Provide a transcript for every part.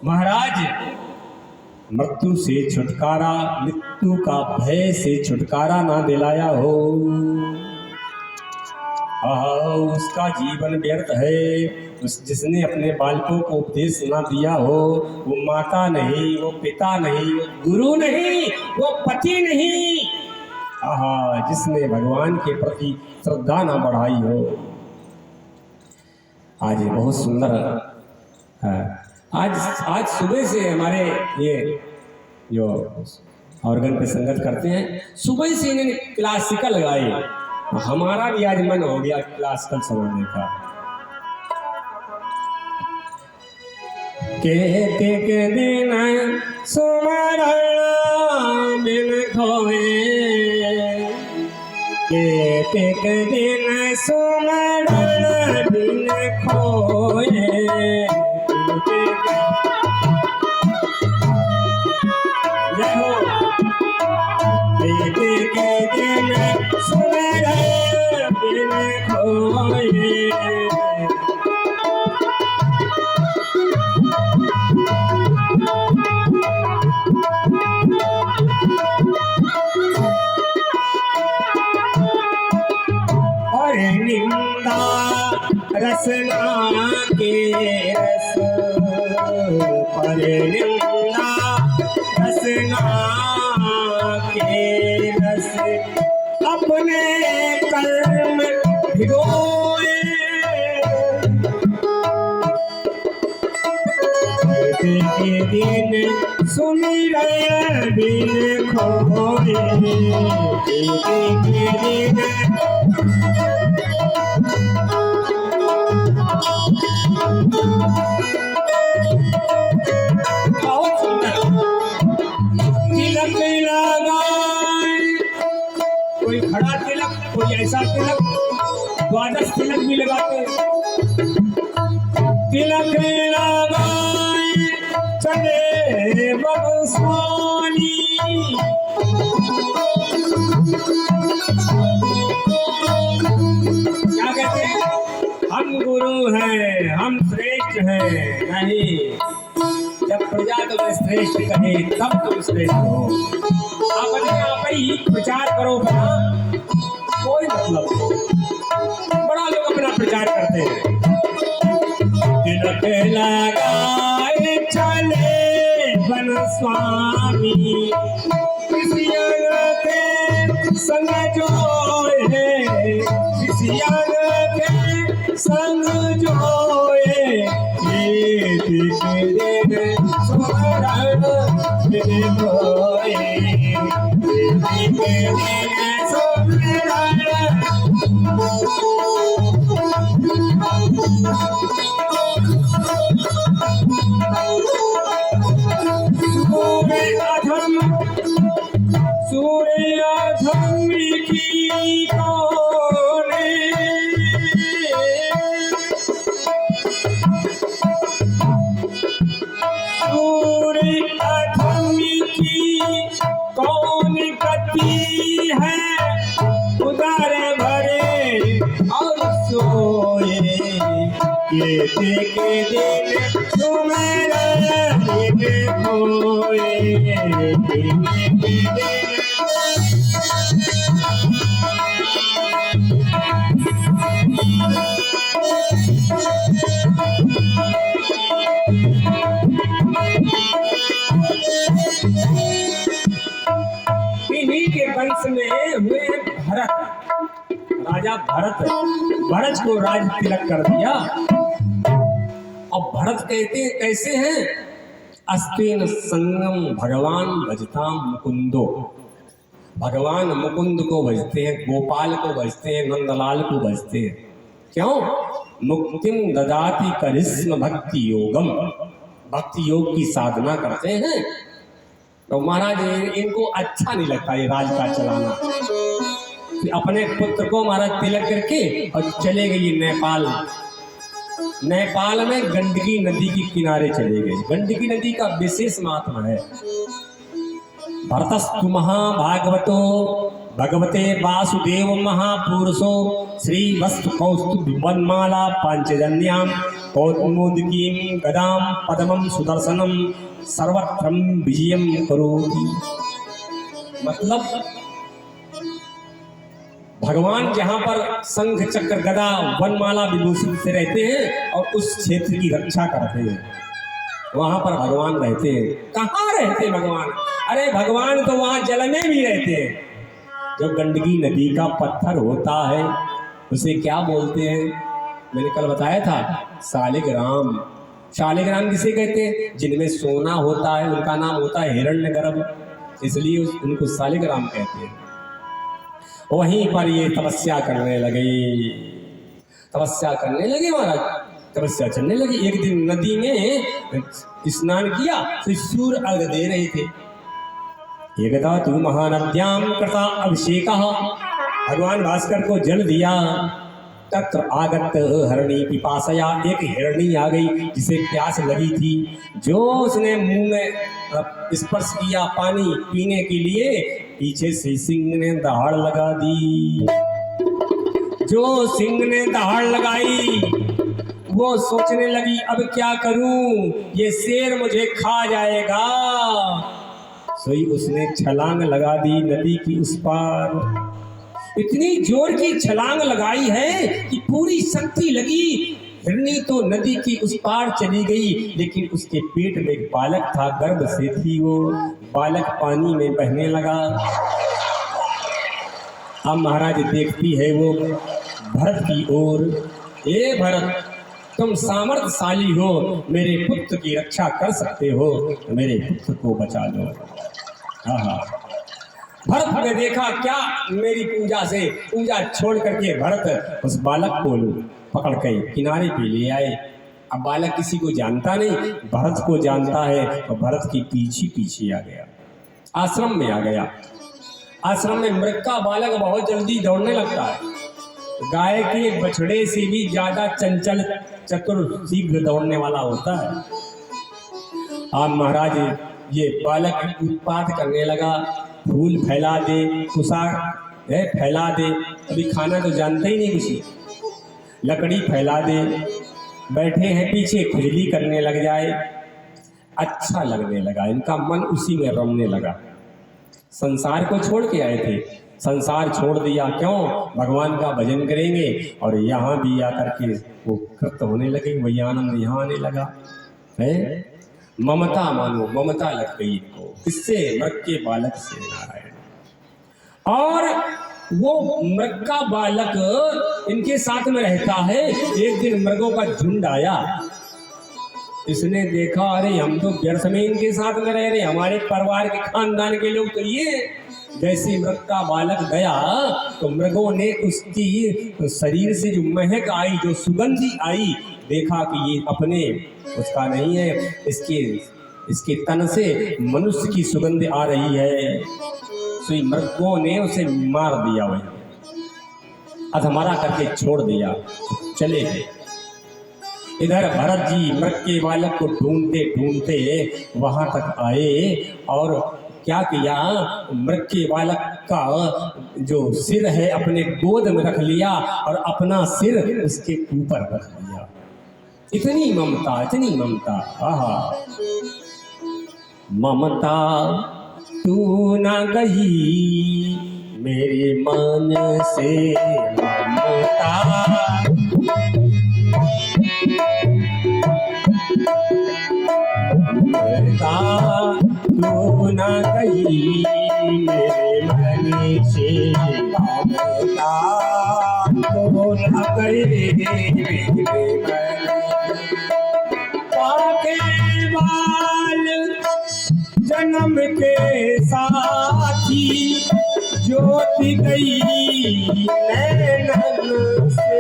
महाराज, मृत्यु से छुटकारा, मृत्यु का भय से छुटकारा ना दिलाया हो, उसका जीवन व्यर्थ है। जिसने अपने बालकों को उपदेश ना दिया हो, वो माता नहीं, वो पिता नहीं, वो गुरु नहीं, वो पति नहीं। जिसने भगवान के प्रति श्रद्धा ना बढ़ाई हो। आज बहुत सुंदर है। आज सुबह से हमारे ये जो ऑर्गन पे संगत करते हैं, सुबह से इन्होंने क्लासिकल गाए। हमारा भी आज मन हो गया क्लासिकल सुनने का। कहते के दिन सुमरण बिन खोए, कहते के दिन सुमरण बिन खोए, जय हो। कहते के दिन सुमरण बिन खोए, निंदा रसना के रस पर, निंदा रसना के रस अपने कर्म भिगोए, के दिन सुमिरन बिन खोए, के दिन तिलक लगाए, कोई खड़ा तिलक, कोई ऐसा तिलक, द्वादश तिलक भी लगाते। तिलक लगाए चले बगस्वानी, क्या कहते हैं? हम गुरु हैं, हम श्रेष्ठ हैं। नहीं, जब प्रजा तुम्हें श्रेष्ठ कहे तब तुम श्रेष्ठ हो। अपने आप ही प्रचार करो बना, कोई मतलब नहीं। बड़ा लोग अपना प्रचार करते हैं। तिलक लगाए चले वन स्वामी, किसियन के संग जोए, किसियन के संग जोए, सुमरण बिन खोए, सूर्य अधम की कोने, सूर्य अधम की कौन गति है, उदर भरे और सोए, के दिन सुमरन बिन खोए, इन्हीं के वंश में हुए भरत, राजा भरत। भरत को राज तिलक कर दिया। अब भरत कहते कैसे हैं? अस्तेन संगम भगवान भजताम मुकुंदो, भगवान मुकुंद को भजते हैं, गोपाल को भजते हैं, नंदलाल को भजते हैं। क्यों? मुक्तिम ददाति करिश्म भक्ति योगम, भक्ति योग की साधना करते हैं। तो महाराज इनको अच्छा नहीं लगता ये राज का चलाना। अपने पुत्र को महाराज तिलक करके और चले गए नेपाल। नेपाल में गंडकी नदी के किनारे चले गए। गंडकी नदी का विशेष महात्मा है। भरतस्तु महाभागवतो भगवते वासुदेव महापुरुषो श्री वस्तु कौस्तुभ वनमाला पांचजन्याम कौमुदकीं गदां पद्मं सुदर्शनं सर्वत्रं विजयं करोति। मतलब भगवान जहाँ पर शंख चक्र गदा वनमाला विभूषित से रहते हैं और उस क्षेत्र की रक्षा करते हैं, वहां पर भगवान रहते हैं। कहाँ रहते हैं भगवान? अरे भगवान तो वहां जल में भी रहते हैं। जो गंडकी नदी का पत्थर होता है उसे क्या बोलते हैं? मैंने कल बताया था, शालिग्राम। शालिग्राम किसे कहते हैं? जिनमें सोना होता है उनका नाम होता है हिरण्यगर्भ, इसलिए उनको शालिग्राम कहते हैं। वहीं पर ये तपस्या करने लगे, तपस्या करने लगे महाराज, तपस्या चलने लगी। एक दिन नदी में स्नान किया तो सूर्य अर्घ दे रहे थे। एकदा तु महानद्याम कृता अभिषेकः, भगवान भास्कर को जल दिया। तत्र आगत हरणी पिपासया, एक हिरणी आ गई जिसे प्यास लगी थी। जो उसने मुंह में स्पर्श किया पानी पीने के लिए, पीछे से सिंह ने दहाड़ लगा दी। जो सिंह ने दहाड़ लगाई वो सोचने लगी अब क्या करूं, ये शेर मुझे खा जाएगा। सोई उसने छलांग लगा दी नदी की उस पार। इतनी जोर की छलांग लगाई है कि पूरी शक्ति लगी। हिरनी तो नदी की उस पार चली गई, लेकिन उसके पेट में एक बालक था, गर्भ से थी वो। बालक पानी में बहने लगा। अब महाराज देखती है वो भरत की ओर। ए भरत, तुम सामर्थ्यशाली हो, मेरे पुत्र की रक्षा कर सकते हो, तो मेरे पुत्र को बचा लो। हाँ, भरत ने देखा क्या मेरी पूजा छोड़ करके भरत उस बालक को पकड़ के किनारे पे ले आए। अब बालक किसी को जानता नहीं, भरत को जानता है, तो भरत की पीछे आ गया, आश्रम में आ गया। आश्रम में मृग का बालक बहुत जल्दी दौड़ने लगता है, गाय के बछड़े से भी ज्यादा चंचल चतुर शीघ्र दौड़ने वाला होता है। अब महाराज ये बालक उत्पात करने लगा, फूल फैला दे, कुसा फैला दे, अभी खाना तो जानते ही नहीं किसी, लकड़ी फैला दे, बैठे हैं पीछे खुजली करने लग जाए। अच्छा लगने लगा, इनका मन उसी में रमने लगा। संसार को छोड़ के आए थे, संसार छोड़ दिया, क्यों? भगवान का भजन करेंगे। और यहाँ भी आकर के वो कृत होने लगे, वही आनंद यहाँ आने लगा है। ममता मानो, ममता लग गई इनको, किससे? मृग के बालक से नारायण। और वो मृग का बालक इनके साथ में रहता है। एक दिन मृगों का झुंड आया, इसने देखा अरे हम तो व्यर्थ में इनके साथ में रह रहे, हमारे परिवार के खानदान के लोग तो ये। जैसे मृग का बालक गया तो मृगों ने उसकी शरीर से जो महक आई, जो सुगंधी आई, देखा कि ये अपने उसका नहीं है, इसके तन से मनुष्य की सुगंध आ रही है। तो मृगों ने उसे मार दिया, वही अधमरा करके छोड़ दिया, चले गए। इधर भरत जी मृग के बालक को ढूंढते ढूंढते वहां तक आए और क्या किया, मृग के बालक का जो सिर है अपने गोद में रख लिया और अपना सिर उसके ऊपर रख लिया। इतनी ममता, इतनी ममता। आहा, ममता तू ना गई मेरे मन से, ममता तू ना गई मेरे मन से, ममता तू ना गई मेरे मन। पाके बाल जन्म के साथी, ज्योति गई नैनन से।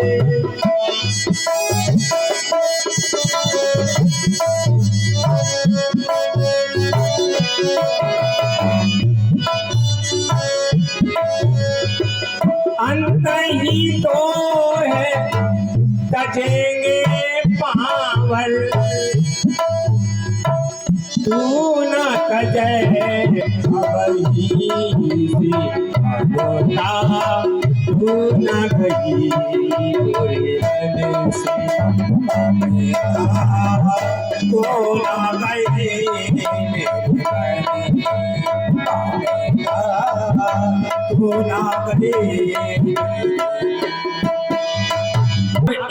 अंत ही तो है तजेंगे पावल, तू न कजय अबही से अगोता तू न गई गोरे मन से तो न गई तू न गई।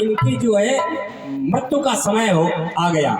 इनकी जो है मृत्यु का समय हो आ गया।